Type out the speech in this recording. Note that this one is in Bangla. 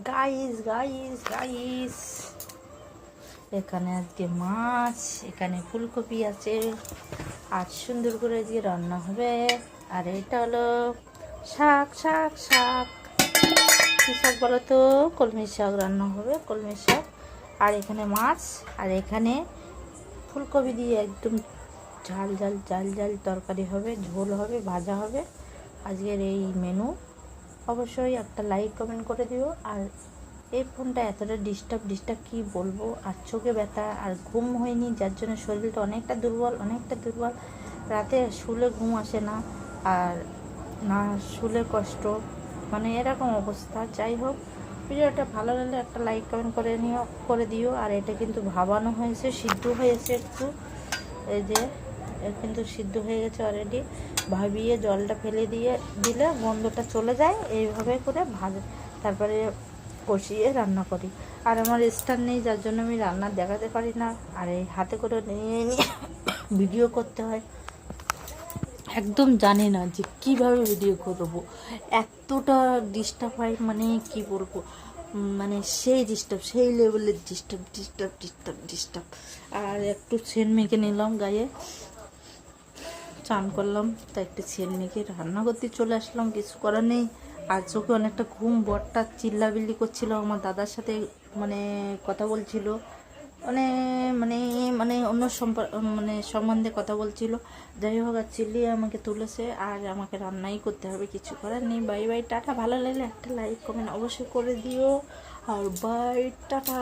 গাইস গাইস গাইস, এখানে আজকে মাছ, এখানে ফুলকপি আছে, আর সুন্দর করে আজকে রান্না হবে। আর এটা হলো শাক শাক শাক, কী শাক বলো তো? কলমি শাক রান্না হবে, কলমি শাক। আর এখানে মাছ, আর এখানে ফুলকপি দিয়ে একদম ঝাল ঝাল ঝাল ঝাল তরকারি হবে, ঝোল হবে, ভাজা হবে। আজকের এই মেনু। অবশ্যই একটা লাইক কমেন্ট করে দিও। আর এই ফোনটা এতটা ডিস্টার্ব কী বলবো। আর চোখে ব্যথা, আর ঘুম হয়নি, যার জন্য শরীরটা অনেকটা দুর্বল। রাতে শুলে ঘুম আসে না, আর না শুলে কষ্ট, মানে এরকম অবস্থা। যাই হোক, ভিডিওটা ভালো লাগলে একটা লাইক কমেন্ট করে দিও। আর এটা কিন্তু ভাবানো হয়েছে, সিদ্ধ হয়েছে একটু, এই যে কিন্তু সিদ্ধ হয়ে গেছে অলরেডি। ভাবিয়ে জলটা ফেলে দিলে গন্ধটা চলে যায়। এইভাবে করে তারপরে কষিয়ে রান্না করি। আর আমার স্ট্যান্ড নেই, যার জন্য আমি রান্না দেখাতে পারি না। আর এই হাতে করে নিয়ে ভিডিও করতে হয়। একদম জানি না যে কিভাবে ভিডিও করবো, এতটা ডিস্টার্ব হয়, মানে কি বলবো, মানে সেই লেভেলের ডিস্টার্ব। আর একটু সেন্ট মেখে নিলাম গায়ে, চান করলাম, তাই একটু সেন্ট মেখে রান্না করতে চলে আসলাম, কিছু করার নেই। আর চোখে অনেকটা ঘুম, বরটা চিল্লাবিল্লি করছিল আমার দাদার সাথে, মানে কথা বলছিল, মানে মানে মানে অন্য সম্বন্ধে কথা বলছিল। যাই হোক, আর চিল্লিয়ে আমাকে তুলেছে, আর আমাকে রান্নাই করতে হবে, কিছু করার নেই। Bye bye, tata. ভালো লাগলে একটা লাইক কমেন্ট অবশ্যই করে দিও। আর বাই, টাটা।